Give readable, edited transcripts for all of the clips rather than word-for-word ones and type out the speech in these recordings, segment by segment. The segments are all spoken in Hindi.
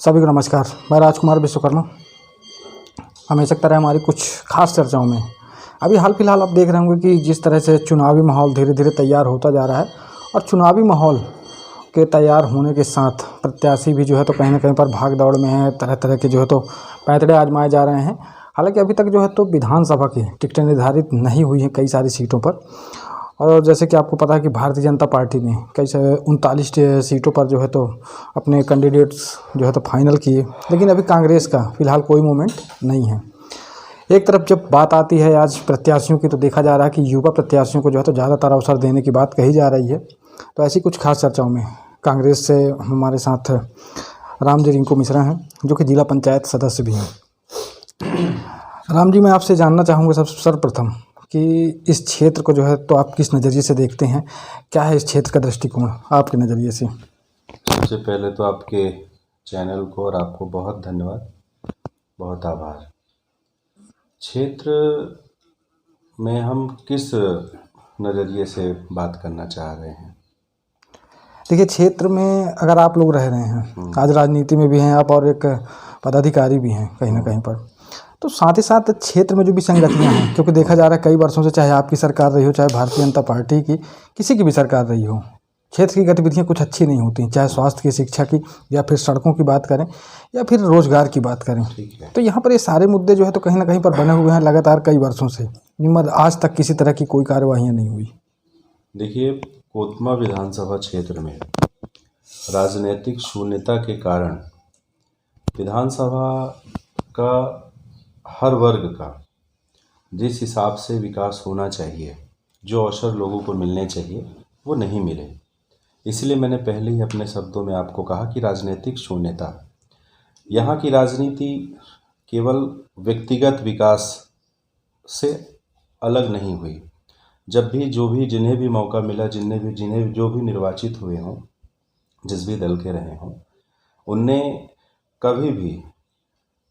सभी को नमस्कार। मैं राजकुमार विश्वकर्मा। हमेशा की तरह हमारी कुछ खास चर्चाओं में अभी हाल फिलहाल आप देख रहे होंगे कि जिस तरह से चुनावी माहौल धीरे धीरे तैयार होता जा रहा है और चुनावी माहौल के तैयार होने के साथ प्रत्याशी भी जो है तो कहीं ना कहीं पर भाग दौड़ में है। तरह तरह के जो है तो पैंतरे आजमाए जा रहे हैं। हालांकि अभी तक जो है तो विधानसभा की टिकटें निर्धारित नहीं हुई हैं कई सारी सीटों पर। और जैसे कि आपको पता है कि भारतीय जनता पार्टी ने कई 39 सीटों पर जो है तो अपने कैंडिडेट्स जो है तो फाइनल किए, लेकिन अभी कांग्रेस का फ़िलहाल कोई मूवमेंट नहीं है। एक तरफ जब बात आती है आज प्रत्याशियों की तो देखा जा रहा है कि युवा प्रत्याशियों को जो है तो ज़्यादातर अवसर देने की बात कही जा रही है। तो ऐसी कुछ खास चर्चाओं में कांग्रेस से हमारे साथ राम जी रिंकू मिश्रा हैं, जो कि जिला पंचायत सदस्य भी हैं। राम जी, मैं आपसे जानना चाहूँगा सर्वप्रथम कि इस क्षेत्र को जो है तो आप किस नज़रिए से देखते हैं, क्या है इस क्षेत्र का दृष्टिकोण आपके नज़रिए से? सबसे पहले तो आपके चैनल को और आपको बहुत धन्यवाद, बहुत आभार। क्षेत्र में हम किस नज़रिए से बात करना चाह रहे हैं? देखिए, क्षेत्र में अगर आप लोग रह रहे हैं, आज राजनीति में भी हैं आप और एक पदाधिकारी भी हैं कहीं ना कहीं पर, तो साथ ही साथ क्षेत्र में जो भी संगठनियाँ हैं, क्योंकि देखा जा रहा है कई वर्षों से चाहे आपकी सरकार रही हो, चाहे भारतीय जनता पार्टी की किसी की भी सरकार रही हो, क्षेत्र की गतिविधियाँ कुछ अच्छी नहीं होती, चाहे स्वास्थ्य की, शिक्षा की, या फिर सड़कों की बात करें, या फिर रोजगार की बात करें। तो यहाँ पर ये सारे मुद्दे जो है तो कहीं ना कहीं पर बने हुए हैं लगातार कई वर्षों से, मगर आज तक किसी तरह की कोई कार्यवाही नहीं हुई। देखिए, कोतमा विधानसभा क्षेत्र में राजनीतिक शून्यता के कारण विधानसभा का हर वर्ग का जिस हिसाब से विकास होना चाहिए, जो अवसर लोगों को मिलने चाहिए, वो नहीं मिले। इसलिए मैंने पहले ही अपने शब्दों में आपको कहा कि राजनीतिक शून्यता, यहाँ की राजनीति केवल व्यक्तिगत विकास से अलग नहीं हुई। जब भी जिन्हें भी मौका मिला, जिन्हें जो भी निर्वाचित हुए हों, जिस भी दल के रहे हों, उनने कभी भी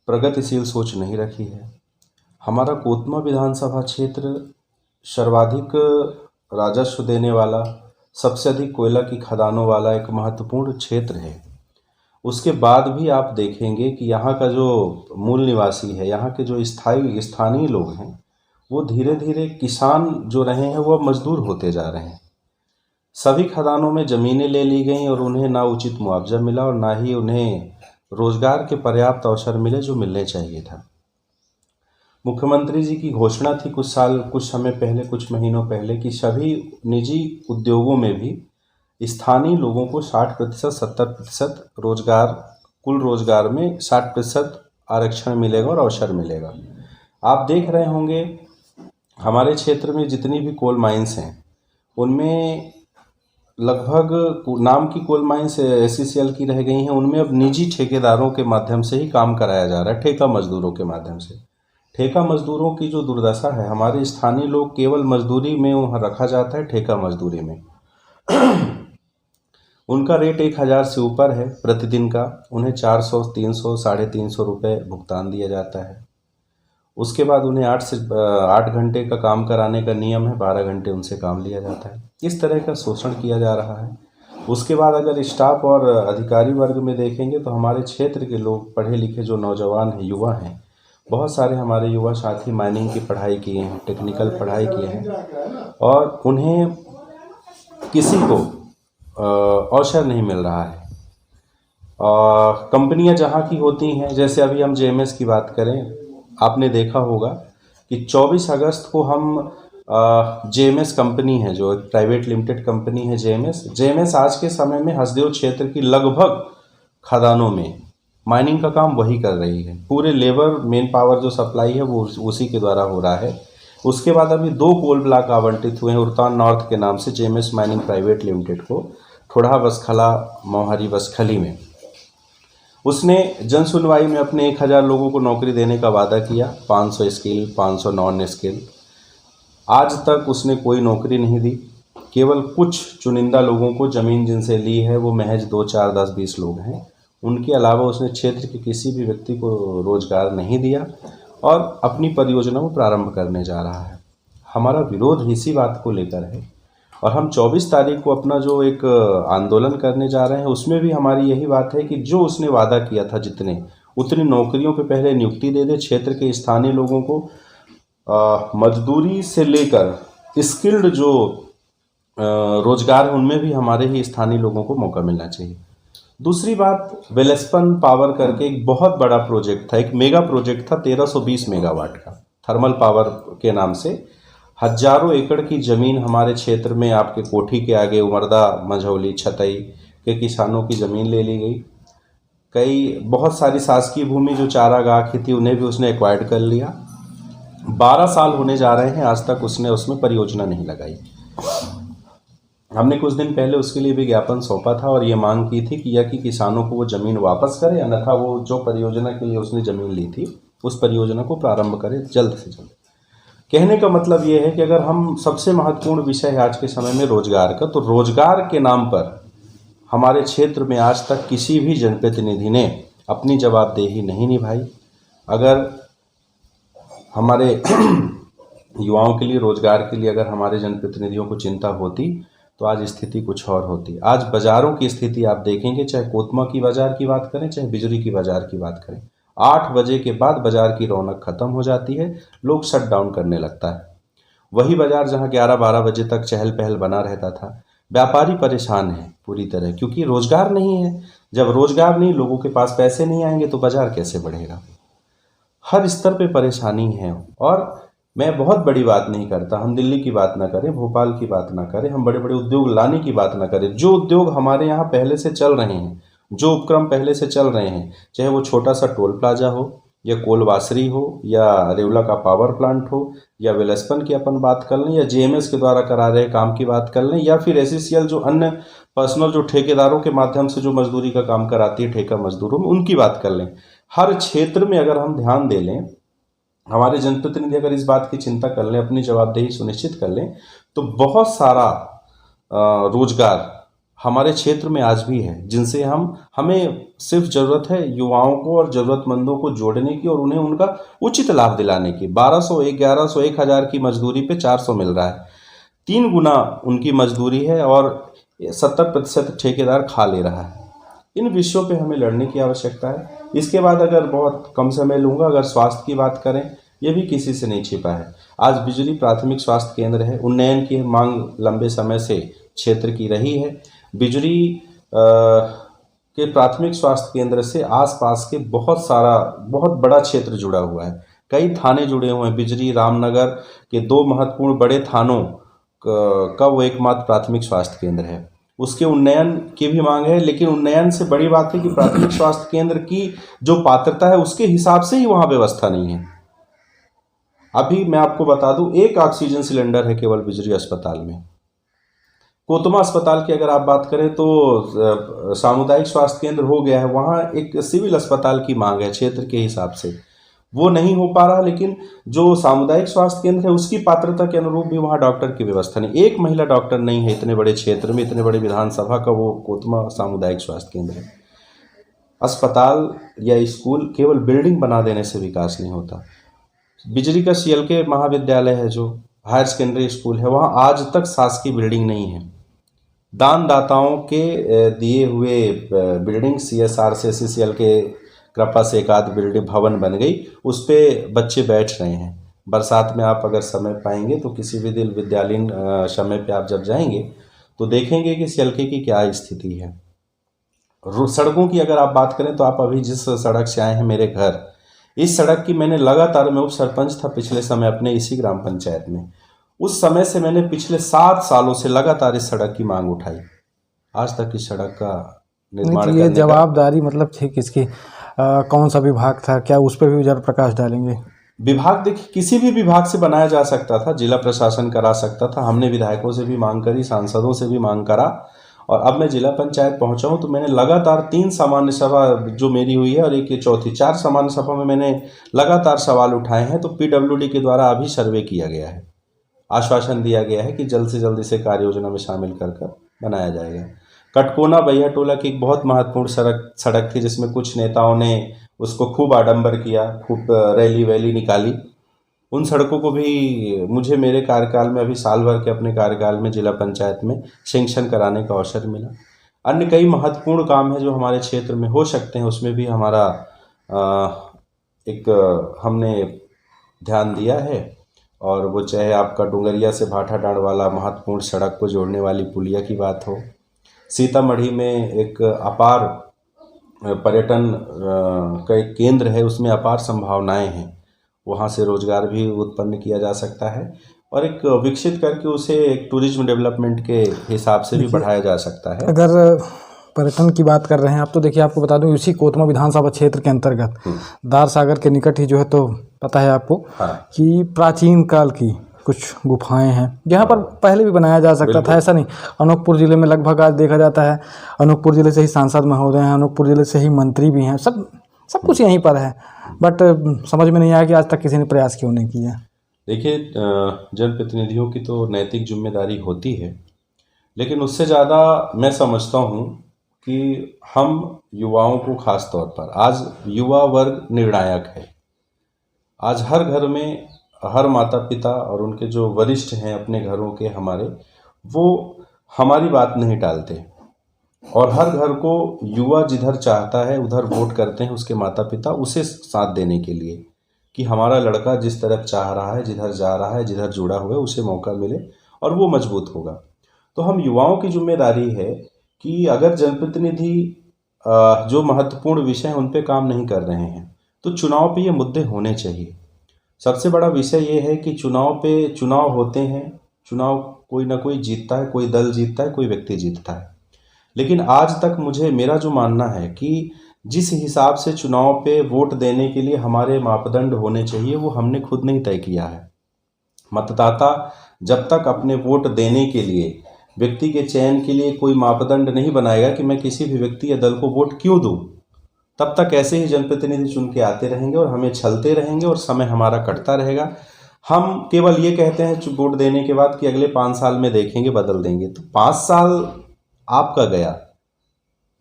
प्रगतिशील सोच नहीं रखी है। हमारा कोतमा विधानसभा क्षेत्र सर्वाधिक राजस्व देने वाला, सबसे अधिक कोयला की खदानों वाला एक महत्वपूर्ण क्षेत्र है। उसके बाद भी आप देखेंगे कि यहाँ का जो मूल निवासी है, यहाँ के जो स्थानीय लोग हैं, वो धीरे धीरे किसान जो रहे हैं वो अब मजदूर होते जा रहे हैं। सभी खदानों में ज़मीनें ले ली गई और उन्हें ना उचित मुआवजा मिला और ना ही उन्हें रोजगार के पर्याप्त अवसर मिले जो मिलने चाहिए था। मुख्यमंत्री जी की घोषणा थी कुछ समय पहले, कुछ महीनों पहले, कि सभी निजी उद्योगों में भी स्थानीय लोगों को 60%, 70% रोजगार, कुल रोजगार में 60% आरक्षण मिलेगा और अवसर मिलेगा। आप देख रहे होंगे हमारे क्षेत्र में जितनी भी कोल माइंस हैं, उनमें लगभग नाम की कोल माइंस SCCL की रह गई हैं, उनमें अब निजी ठेकेदारों के माध्यम से ही काम कराया जा रहा है, ठेका मजदूरों के माध्यम से। ठेका मजदूरों की जो दुर्दशा है, हमारे स्थानीय लोग केवल मजदूरी में वहाँ रखा जाता है, ठेका मजदूरी में उनका रेट 1000 से ऊपर है प्रतिदिन का, उन्हें 400, 300, 350 रुपये भुगतान दिया जाता है। उसके बाद उन्हें 8 घंटे का काम कराने का नियम है, 12 घंटे उनसे काम लिया जाता है। इस तरह का शोषण किया जा रहा है। उसके बाद अगर स्टाफ और अधिकारी वर्ग में देखेंगे तो हमारे क्षेत्र के लोग, पढ़े लिखे जो नौजवान हैं, युवा हैं, बहुत सारे हमारे युवा साथी माइनिंग की पढ़ाई किए हैं, टेक्निकल पढ़ाई किए हैं, और उन्हें किसी को अवसर नहीं मिल रहा है। कंपनियां जहाँ की होती हैं, जैसे अभी हम JMS की बात करें, आपने देखा होगा कि 24 अगस्त को हम JMS कंपनी है, जो एक प्राइवेट लिमिटेड कंपनी है JMS आज के समय में हसदेव क्षेत्र की लगभग खदानों में माइनिंग का काम वही कर रही है। पूरे लेबर मेन पावर जो सप्लाई है वो उसी के द्वारा हो रहा है। उसके बाद अभी 2 कोल ब्लॉक आवंटित हुए हैं उर्तान नॉर्थ के नाम से JMS माइनिंग प्राइवेट लिमिटेड को, ठोड़ा बसखला, मोहारी बसखली में। उसने जन सुनवाई में अपने 1000 लोगों को नौकरी देने का वादा किया, 500 स्किल, 500 नॉन स्किल। आज तक उसने कोई नौकरी नहीं दी। केवल कुछ चुनिंदा लोगों को ज़मीन जिनसे ली है वो महज 2, 4, 10, 20 लोग हैं। उनके अलावा उसने क्षेत्र के किसी भी व्यक्ति को रोजगार नहीं दिया और अपनी परियोजना को प्रारंभ करने जा रहा है। हमारा विरोध इसी बात को लेकर है। और हम 24 तारीख को अपना जो एक आंदोलन करने जा रहे हैं, उसमें भी हमारी यही बात है कि जो उसने वादा किया था जितने उतनी नौकरियों पे पहले नियुक्ति दे दे, क्षेत्र के स्थानीय लोगों को मजदूरी से लेकर स्किल्ड जो रोजगार है उनमें भी हमारे ही स्थानीय लोगों को मौका मिलना चाहिए। दूसरी बात, वेलस्पन पावर करके एक बहुत बड़ा प्रोजेक्ट था, एक मेगा प्रोजेक्ट था 1320 मेगावाट का, थर्मल पावर के नाम से। हजारों एकड़ की ज़मीन हमारे क्षेत्र में, आपके कोठी के आगे उमरदा, मंझौली, छतई के किसानों की ज़मीन ले ली गई। कई बहुत सारी शासकीय भूमि जो चारागाह की थी उन्हें भी उसने एक्वायर्ड कर लिया। 12 साल होने जा रहे हैं, आज तक उसने उसमें परियोजना नहीं लगाई। हमने कुछ दिन पहले उसके लिए भी ज्ञापन सौंपा था और ये मांग की थी कि या कि किसानों को वो ज़मीन वापस करे, अन्यथा वो जो परियोजना के लिए उसने ज़मीन ली थी उस परियोजना को प्रारंभ करे जल्द से जल्द। कहने का मतलब ये है कि अगर हम, सबसे महत्वपूर्ण विषय है आज के समय में रोजगार का, तो रोजगार के नाम पर हमारे क्षेत्र में आज तक किसी भी जनप्रतिनिधि ने अपनी जवाबदेही नहीं निभाई। अगर हमारे युवाओं के लिए, रोजगार के लिए अगर हमारे जनप्रतिनिधियों को चिंता होती तो आज स्थिति कुछ और होती। आज बाज़ारों की स्थिति आप देखेंगे, चाहे कोतमा की बाज़ार की बात करें, चाहे बिजरी की बाज़ार की बात करें, 8 बजे के बाद बाज़ार की रौनक ख़त्म हो जाती है, लोग शट डाउन करने लगता है। वही बाज़ार जहां 11-12 बजे तक चहल पहल बना रहता था, व्यापारी परेशान है पूरी तरह, क्योंकि रोज़गार नहीं है। जब रोज़गार नहीं, लोगों के पास पैसे नहीं आएंगे तो बाज़ार कैसे बढ़ेगा। हर स्तर पे परेशानी है। और मैं बहुत बड़ी बात नहीं करता, हम दिल्ली की बात ना करें, भोपाल की बात ना करें, हम बड़े बड़े उद्योग लाने की बात ना करें। जो उद्योग हमारे यहाँ पहले से चल रहे हैं, जो उपक्रम पहले से चल रहे हैं, चाहे वो छोटा सा टोल प्लाजा हो, या कोलवासरी हो, या रेवला का पावर प्लांट हो, या वेलस्पन की अपन बात कर लें, या जेएमएस के द्वारा करा रहे काम की बात कर लें, या फिर एसईसीएल जो अन्य पर्सनल जो ठेकेदारों के माध्यम से जो मजदूरी का काम कराती है ठेका मजदूरों में, उनकी बात कर लें। हर क्षेत्र में अगर हम ध्यान दे लें, हमारे जनप्रतिनिधि अगर इस बात की चिंता कर लें, अपनी जवाबदेही सुनिश्चित कर लें, तो बहुत सारा रोजगार हमारे क्षेत्र में आज भी है, जिनसे हमें सिर्फ ज़रूरत है युवाओं को और ज़रूरतमंदों को जोड़ने की और उन्हें उनका उचित लाभ दिलाने की। 1200, 1100, 1000 की मजदूरी पे 400 मिल रहा है, 3 गुना उनकी मजदूरी है और 70% ठेकेदार खा ले रहा है। इन विषयों पे हमें लड़ने की आवश्यकता है। इसके बाद अगर बहुत कम समय लूँगा, अगर स्वास्थ्य की बात करें, ये भी किसी से नहीं छिपा है। आज बिजली प्राथमिक स्वास्थ्य केंद्र है, उन्नयन की मांग लंबे समय से क्षेत्र की रही है। बिजली के प्राथमिक स्वास्थ्य केंद्र से आसपास के बहुत बड़ा क्षेत्र जुड़ा हुआ है, कई थाने जुड़े हुए हैं। बिजली रामनगर के 2 महत्वपूर्ण बड़े थानों का वो एकमात्र प्राथमिक स्वास्थ्य केंद्र है। उसके उन्नयन की भी मांग है, लेकिन उन्नयन से बड़ी बात है कि प्राथमिक स्वास्थ्य केंद्र की जो पात्रता है उसके हिसाब से ही वहाँ व्यवस्था नहीं है। अभी मैं आपको बता दूं, 1 ऑक्सीजन सिलेंडर है केवल बिजली अस्पताल में। कोतमा अस्पताल की अगर आप बात करें तो सामुदायिक स्वास्थ्य केंद्र हो गया है, वहाँ एक सिविल अस्पताल की मांग है क्षेत्र के हिसाब से, वो नहीं हो पा रहा। लेकिन जो सामुदायिक स्वास्थ्य केंद्र है उसकी पात्रता के अनुरूप भी वहाँ डॉक्टर की व्यवस्था नहीं, एक महिला डॉक्टर नहीं है इतने बड़े क्षेत्र में, इतने बड़े विधानसभा का वो कोतमा सामुदायिक स्वास्थ्य केंद्र है। अस्पताल या स्कूल केवल बिल्डिंग बना देने से विकास नहीं होता। बिजली का सीएलके महाविद्यालय है, जो हायर सेकेंडरी स्कूल है, वहाँ आज तक शासकीय बिल्डिंग नहीं है। दानदाताओं के दिए हुए बिल्डिंग, सीएसआर से, सीसीएल के कृपा से एक आध बिल्डिंग भवन बन गई, उस पर बच्चे बैठ रहे हैं। बरसात में आप अगर समय पाएंगे तो किसी भी दिन विद्यालयीन समय पे आप जब जाएंगे तो देखेंगे कि सीएलके की क्या स्थिति है। सड़कों की अगर आप बात करें तो आप अभी जिस सड़क से आए हैं, मेरे घर, इस सड़क की मैंने लगातार, मैं उप सरपंच था पिछले समय अपने इसी ग्राम पंचायत में, उस समय से मैंने पिछले 7 सालों से लगातार इस सड़क की मांग उठाई। आज तक इस सड़क का निर्माण ये जवाबदारी मतलब थी किसकी? कौन सा विभाग था? क्या उस पर भी जरा प्रकाश डालेंगे? विभाग, देखिए, किसी भी विभाग से बनाया जा सकता था, जिला प्रशासन करा सकता था। हमने विधायकों से भी मांग करी, सांसदों से भी मांग करा, और अब मैं जिला पंचायत पहुंचा हूं तो मैंने लगातार 3 सामान्य सभा जो मेरी हुई है और एक ये चौथी, 4 सामान्य सभा में मैंने लगातार सवाल उठाए हैं। तो पीडब्ल्यूडी के द्वारा अभी सर्वे किया गया है, आश्वासन दिया गया है कि जल्द से जल्द इसे कार्य योजना में शामिल कर बनाया जाएगा। कटकोना बैया टोला की एक बहुत महत्वपूर्ण सड़क थी, जिसमें कुछ नेताओं ने उसको खूब आडंबर किया, खूब रैली वैली निकाली। उन सड़कों को भी मुझे मेरे कार्यकाल में, अभी साल भर के अपने कार्यकाल में जिला पंचायत में सेंक्शन कराने का अवसर मिला। अन्य कई महत्वपूर्ण काम है जो हमारे क्षेत्र में हो सकते हैं, उसमें भी हमारा हमने ध्यान दिया है। और वो चाहे आपका डुंगरिया से भाठा डाँड़ वाला महत्वपूर्ण सड़क को जोड़ने वाली पुलिया की बात हो, सीतामढ़ी में एक अपार पर्यटन का एक केंद्र है, उसमें अपार संभावनाएं हैं, वहाँ से रोजगार भी उत्पन्न किया जा सकता है और एक विकसित करके उसे एक टूरिज्म डेवलपमेंट के हिसाब से भी बढ़ाया जा सकता है। अगर पर्यटन की बात कर रहे हैं आप, तो देखिए आपको बता दूं, इसी कोतमा विधानसभा क्षेत्र के अंतर्गत दार सागर के निकट ही जो है, तो पता है आपको कि प्राचीन काल की कुछ गुफाएं हैं जहां पर पहले भी बनाया जा सकता था। ऐसा नहीं, अनूपपुर जिले में लगभग आज देखा जाता है, अनूपपुर जिले से ही सांसद महोदय हैं, अनूपपुर जिले से ही मंत्री भी हैं, सब कुछ यहीं पर है। बट समझ में नहीं आया कि आज तक किसी ने प्रयास क्यों नहीं किया। देखिए, जनप्रतिनिधियों की तो नैतिक जिम्मेदारी होती है, लेकिन उससे ज़्यादा मैं समझता हूँ कि हम युवाओं को खास तौर पर, आज युवा वर्ग निर्णायक है। आज हर घर में हर माता पिता और उनके जो वरिष्ठ हैं अपने घरों के हमारे, वो हमारी बात नहीं टालते और हर घर को युवा जिधर चाहता है उधर वोट करते हैं उसके माता पिता, उसे साथ देने के लिए कि हमारा लड़का जिस तरफ चाह रहा है, जिधर जा रहा है, जिधर जुड़ा हुआ है, उसे मौका मिले और वो मजबूत होगा। तो हम युवाओं की जिम्मेदारी है कि अगर जनप्रतिनिधि जो महत्वपूर्ण विषय हैं उन पे काम नहीं कर रहे हैं तो चुनाव पे ये मुद्दे होने चाहिए। सबसे बड़ा विषय ये है कि चुनाव होते हैं, चुनाव कोई ना कोई जीतता है, कोई दल जीतता है, कोई व्यक्ति जीतता है, लेकिन आज तक मेरा जो मानना है कि जिस हिसाब से चुनाव पे वोट देने के लिए हमारे मापदंड होने चाहिए वो हमने खुद नहीं तय किया है। मतदाता जब तक अपने वोट देने के लिए, व्यक्ति के चयन के लिए कोई मापदंड नहीं बनाएगा कि मैं किसी भी व्यक्ति या दल को वोट क्यों दूं, तब तक ऐसे ही जनप्रतिनिधि चुन के आते रहेंगे और हमें छलते रहेंगे और समय हमारा कटता रहेगा। हम केवल ये कहते हैं वोट देने के बाद कि अगले 5 साल में देखेंगे, बदल देंगे। तो 5 साल आपका गया,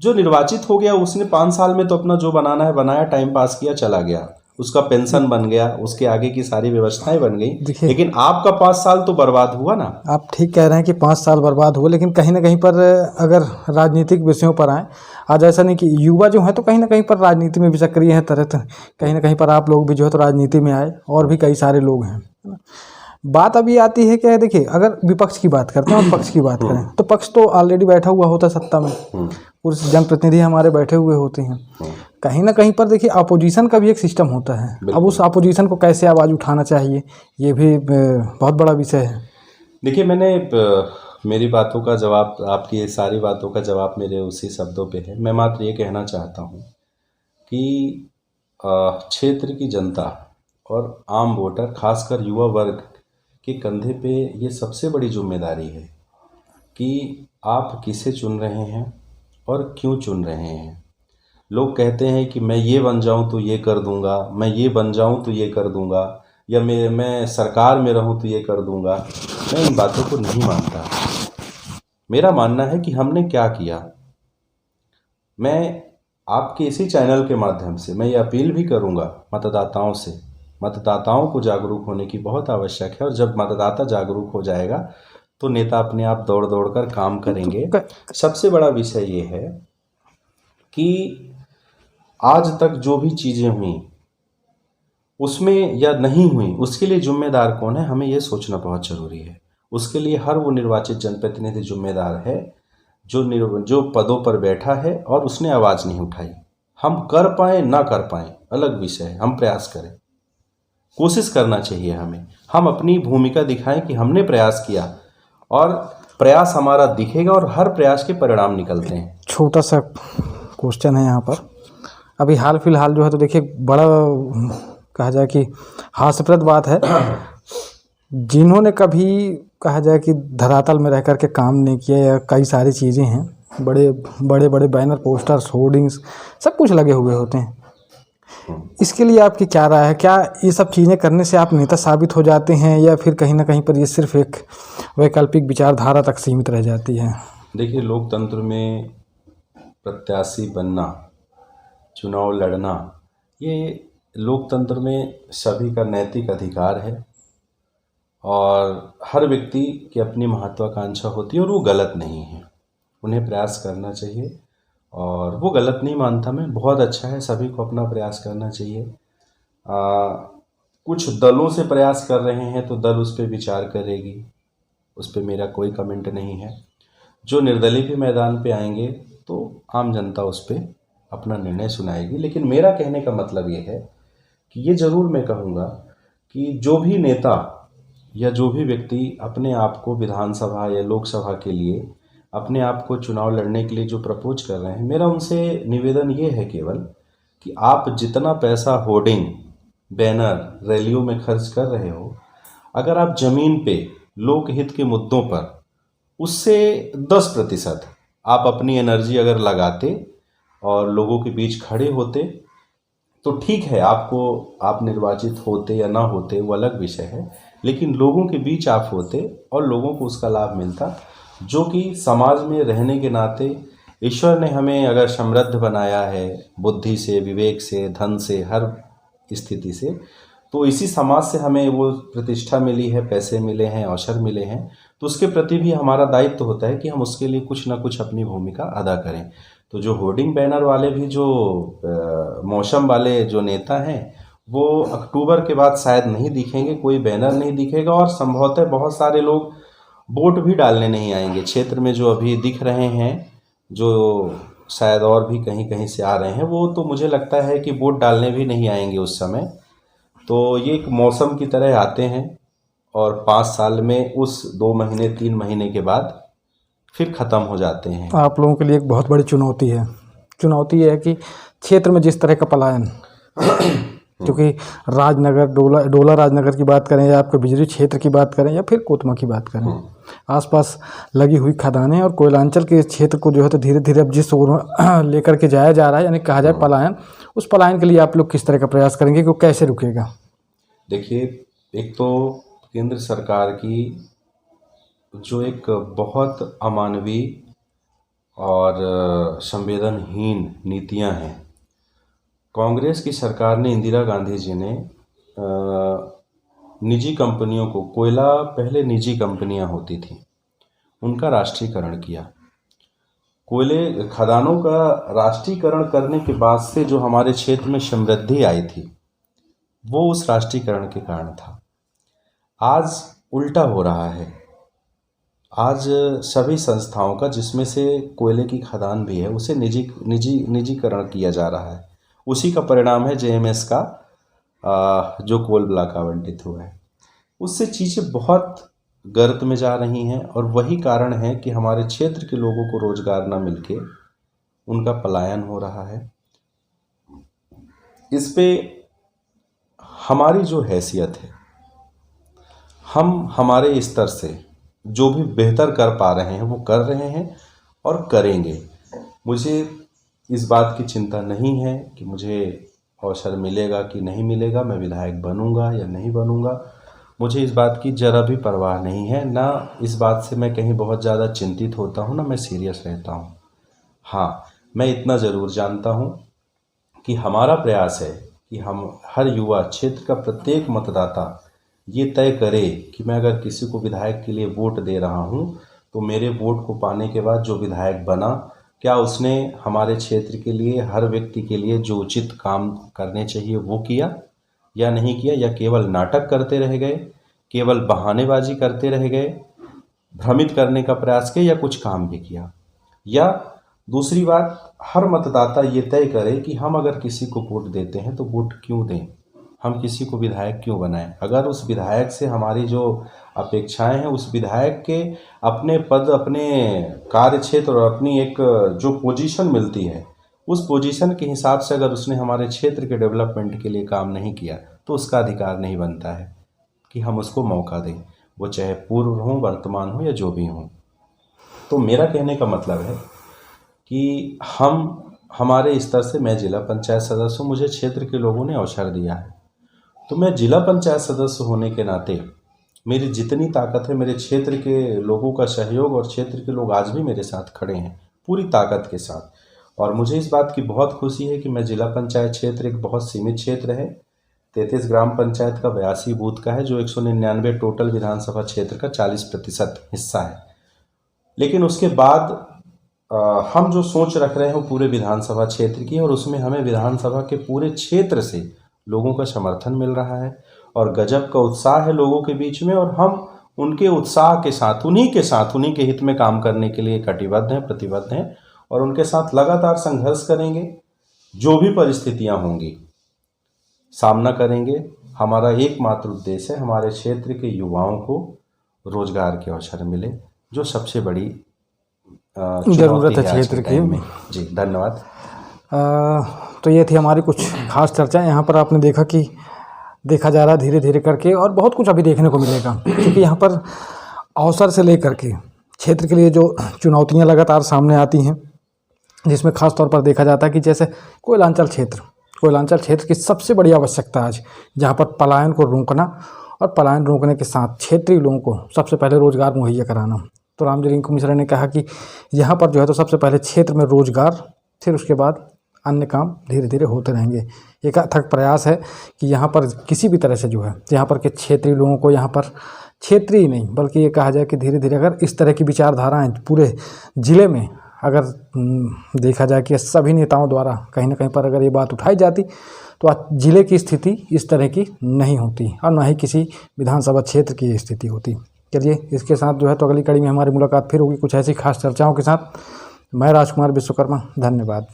जो निर्वाचित हो गया उसने 5 साल में तो अपना जो बनाना है बनाया, टाइम पास किया, चला गया, उसका पेंशन बन गया, उसके आगे की सारी व्यवस्थाएं बन गई, लेकिन आपका 5 साल तो बर्बाद हुआ ना। आप ठीक कह रहे हैं कि 5 साल बर्बाद हुए, लेकिन कहीं ना कहीं पर अगर राजनीतिक विषयों पर आए, आज ऐसा नहीं कि युवा जो है तो कहीं ना कहीं पर राजनीति में भी सक्रिय है, तरह कहीं ना कहीं पर आप लोग भी जो है तो राजनीति में आए और भी कई सारे लोग हैं। बात अभी आती है क्या, देखिए अगर विपक्ष की बात करते हैं और पक्ष की बात करें तो पक्ष तो ऑलरेडी बैठा हुआ होता है सत्ता में, और जनप्रतिनिधि हमारे बैठे हुए होते हैं। कहीं ना कहीं पर देखिए अपोजिशन का भी एक सिस्टम होता है। अब उस अपोजिशन को कैसे आवाज़ उठाना चाहिए, ये भी बहुत बड़ा विषय है। देखिए, मेरी बातों का जवाब, आपकी ये सारी बातों का जवाब मेरे उसी शब्दों पे है। मैं मात्र ये कहना चाहता हूँ कि क्षेत्र की जनता और आम वोटर, खासकर युवा वर्ग के कंधे पे ये सबसे बड़ी जिम्मेदारी है कि आप किसे चुन रहे हैं और क्यों चुन रहे हैं। लोग कहते हैं कि मैं ये बन जाऊं तो ये कर दूंगा, मैं ये बन जाऊं तो ये कर दूंगा, या मैं सरकार में रहूं तो ये कर दूंगा। मैं इन बातों को नहीं मानता। मेरा मानना है कि हमने क्या किया। मैं आपके इसी चैनल के माध्यम से मैं ये अपील भी करूंगा मतदाताओं से, मतदाताओं को जागरूक होने की बहुत आवश्यक है, और जब मतदाता जागरूक हो जाएगा तो नेता अपने आप दौड़ दौड़ कर काम करेंगे। सबसे बड़ा विषय ये है कि आज तक जो भी चीज़ें हुई उसमें या नहीं हुई, उसके लिए जिम्मेदार कौन है, हमें ये सोचना बहुत ज़रूरी है। उसके लिए हर वो निर्वाचित जनप्रतिनिधि जिम्मेदार है जो पदों पर बैठा है और उसने आवाज़ नहीं उठाई। हम कर पाएँ ना कर पाएँ अलग विषय है, हम प्रयास करें, कोशिश करना चाहिए हमें। हम अपनी भूमिका दिखाएं कि हमने प्रयास किया और प्रयास हमारा दिखेगा और हर प्रयास के परिणाम निकलते हैं। छोटा सा क्वेश्चन है यहाँ पर, अभी हाल फिलहाल जो है तो देखिए बड़ा कहा जाए कि हास्यप्रद बात है, जिन्होंने कभी कहा जाए कि धरातल में रह कर के काम नहीं किया, या कई सारी चीज़ें हैं, बड़े बड़े बैनर, पोस्टर्स, होर्डिंग्स सब कुछ लगे हुए होते हैं। इसके लिए आपकी क्या राय है? क्या ये सब चीज़ें करने से आप नेता साबित हो जाते हैं, या फिर कहीं ना कहीं पर ये सिर्फ एक वैकल्पिक विचारधारा तक सीमित रह जाती है? देखिए, लोकतंत्र में प्रत्याशी बनना, चुनाव लड़ना, ये लोकतंत्र में सभी का नैतिक अधिकार है और हर व्यक्ति की अपनी महत्वाकांक्षा होती है और वो गलत नहीं है, उन्हें प्रयास करना चाहिए। और वो गलत नहीं मानता मैं, बहुत अच्छा है, सभी को अपना प्रयास करना चाहिए। कुछ दलों से प्रयास कर रहे हैं तो दल उस पर विचार करेगी, उस पर मेरा कोई कमेंट नहीं है। जो निर्दलीय भी मैदान पे आएंगे तो आम जनता उस पर अपना निर्णय सुनाएगी। लेकिन मेरा कहने का मतलब ये है कि ये ज़रूर मैं कहूँगा कि जो भी नेता या जो भी व्यक्ति अपने आप को विधानसभा या लोकसभा के लिए अपने आप को चुनाव लड़ने के लिए जो प्रपोज कर रहे हैं, मेरा उनसे निवेदन ये है केवल कि आप जितना पैसा होर्डिंग, बैनर, रैलियों में खर्च कर रहे हो, अगर आप ज़मीन पे लोकहित के मुद्दों पर उससे 10% आप अपनी एनर्जी अगर लगाते और लोगों के बीच खड़े होते तो ठीक है, आप निर्वाचित होते या ना होते वो अलग विषय है, लेकिन लोगों के बीच आप होते और लोगों को उसका लाभ मिलता। जो कि समाज में रहने के नाते ईश्वर ने हमें अगर समृद्ध बनाया है बुद्धि से, विवेक से, धन से, हर स्थिति से, तो इसी समाज से हमें वो प्रतिष्ठा मिली है, पैसे मिले हैं, अवसर मिले हैं, तो उसके प्रति भी हमारा दायित्व होता है कि हम उसके लिए कुछ ना कुछ अपनी भूमिका अदा करें। तो जो होर्डिंग बैनर वाले भी जो मौसम वाले जो नेता हैं, वो अक्टूबर के बाद शायद नहीं दिखेंगे, कोई बैनर नहीं दिखेगा और संभवतः बहुत सारे लोग वोट भी डालने नहीं आएंगे। क्षेत्र में जो अभी दिख रहे हैं, जो शायद और भी कहीं कहीं से आ रहे हैं, वो तो मुझे लगता है कि वोट डालने भी नहीं आएंगे उस समय। तो ये एक मौसम की तरह आते हैं और 5 साल में उस 2 महीने 3 महीने के बाद फिर ख़त्म हो जाते हैं। आप लोगों के लिए एक बहुत बड़ी चुनौती है। चुनौती ये है कि क्षेत्र में जिस तरह का पलायन क्योंकि राजनगर, डोला राजनगर की बात करें या आपके बिजली क्षेत्र की बात करें या फिर कोतमा की बात करें, आसपास लगी हुई खदानें और कोयलांचल के क्षेत्र को जो है तो धीरे धीरे अब जिस ओर लेकर के जाया जा रहा है, यानी कहा जाए पलायन, उस पलायन के लिए आप लोग किस तरह का प्रयास करेंगे कि वो कैसे रुकेगा? देखिए, एक तो केंद्र सरकार की जो एक बहुत अमानवीय और संवेदनहीन नीतियां हैं। कांग्रेस की सरकार ने, इंदिरा गांधी जी ने निजी कंपनियों को, कोयला पहले निजी कंपनियां होती थी, उनका राष्ट्रीयकरण किया। कोयले खदानों का राष्ट्रीयकरण करने के बाद से जो हमारे क्षेत्र में समृद्धि आई थी वो उस राष्ट्रीयकरण के कारण था। आज उल्टा हो रहा है। आज सभी संस्थाओं का, जिसमें से कोयले की खदान भी है, उसे निजीकरण किया जा रहा है। उसी का परिणाम है जेएमएस का जो कोल ब्लॉक आवंटित हुआ है। उससे चीज़ें बहुत गर्त में जा रही हैं और वही कारण है कि हमारे क्षेत्र के लोगों को रोजगार न मिलके उनका पलायन हो रहा है। इस पे हमारी जो हैसियत है, हम हमारे स्तर से जो भी बेहतर कर पा रहे हैं वो कर रहे हैं और करेंगे। मुझे इस बात की चिंता नहीं है कि मुझे अवसर मिलेगा कि नहीं मिलेगा, मैं विधायक बनूंगा या नहीं बनूंगा, मुझे इस बात की ज़रा भी परवाह नहीं है। ना इस बात से मैं कहीं बहुत ज़्यादा चिंतित होता हूँ, ना मैं सीरियस रहता हूँ। हाँ, मैं इतना ज़रूर जानता हूँ कि हमारा प्रयास है कि हम हर युवा, क्षेत्र का प्रत्येक मतदाता ये तय करे कि मैं अगर किसी को विधायक के लिए वोट दे रहा हूँ तो मेरे वोट को पाने के बाद जो विधायक बना, क्या उसने हमारे क्षेत्र के लिए, हर व्यक्ति के लिए जो उचित काम करने चाहिए वो किया या नहीं किया, या केवल नाटक करते रह गए, केवल बहानेबाजी करते रह गए, भ्रमित करने का प्रयास किया, या कुछ काम भी किया। या दूसरी बात, हर मतदाता ये तय करे कि हम अगर किसी को वोट देते हैं तो वोट क्यों दें, हम किसी को विधायक क्यों बनाएं। अगर उस विधायक से हमारी जो अपेक्षाएं हैं, उस विधायक के अपने पद, अपने कार्य क्षेत्र और अपनी एक जो पोजीशन मिलती है, उस पोजीशन के हिसाब से अगर उसने हमारे क्षेत्र के डेवलपमेंट के लिए काम नहीं किया तो उसका अधिकार नहीं बनता है कि हम उसको मौका दें, वो चाहे पूर्व हो, वर्तमान हो या जो भी हो। तो मेरा कहने का मतलब है कि हमारे स्तर से, मैं जिला पंचायत सदस्य हूँ, मुझे क्षेत्र के लोगों ने अवसर दिया है, तो मैं जिला पंचायत सदस्य होने के नाते मेरी जितनी ताकत है, मेरे क्षेत्र के लोगों का सहयोग, और क्षेत्र के लोग आज भी मेरे साथ खड़े हैं पूरी ताकत के साथ। और मुझे इस बात की बहुत खुशी है कि मैं जिला पंचायत क्षेत्र एक बहुत सीमित क्षेत्र है 33 ग्राम पंचायत का 82 बूथ का है, जो 199 टोटल विधानसभा क्षेत्र का 40% हिस्सा है। लेकिन उसके बाद हम जो सोच रख रहे हैं वो पूरे विधानसभा क्षेत्र की, और उसमें हमें विधानसभा के पूरे क्षेत्र से लोगों का समर्थन मिल रहा है और गजब का उत्साह है लोगों के बीच में, और हम उनके उत्साह के साथ, उन्हीं के हित में काम करने के लिए कटिबद्ध हैं, प्रतिबद्ध हैं, और उनके साथ लगातार संघर्ष करेंगे। जो भी परिस्थितियां होंगी सामना करेंगे। हमारा एकमात्र उद्देश्य है हमारे क्षेत्र के युवाओं को रोजगार के अवसर मिले, जो सबसे बड़ी ज़रूरत है क्षेत्र की। जी धन्यवाद। तो ये थी हमारी कुछ खास चर्चाएं। यहाँ पर आपने देखा कि देखा जा रहा है धीरे धीरे करके, और बहुत कुछ अभी देखने को मिलेगा, क्योंकि यहाँ पर अवसर से लेकर के क्षेत्र के लिए जो चुनौतियाँ लगातार सामने आती हैं, जिसमें खास तौर पर देखा जाता है कि जैसे कोयलांचल क्षेत्र की सबसे बड़ी आवश्यकता आज, जहाँ पर पलायन को रोकना, और पलायन रोकने के साथ क्षेत्रीय लोगों को सबसे पहले रोजगार मुहैया कराना। तो रामजी रिंकू मिश्रा ने कहा कि यहाँ पर जो है तो सबसे पहले क्षेत्र में रोजगार, फिर उसके बाद अन्य काम धीरे धीरे होते रहेंगे। एक अथक प्रयास है कि यहाँ पर किसी भी तरह से जो है यहाँ पर के क्षेत्रीय लोगों को, यहाँ पर क्षेत्रीय ही नहीं बल्कि ये कहा जाए कि धीरे धीरे अगर इस तरह की विचारधाराएं पूरे ज़िले में अगर देखा जाए कि सभी नेताओं द्वारा कहीं ना कहीं पर अगर ये बात उठाई जाती, तो आज ज़िले की स्थिति इस तरह की नहीं होती, और ना ही किसी विधानसभा क्षेत्र की स्थिति होती। चलिए, इसके साथ जो है तो अगली कड़ी में हमारी मुलाकात फिर होगी कुछ ऐसी खास चर्चाओं के साथ। मैं राजकुमार विश्वकर्मा, धन्यवाद।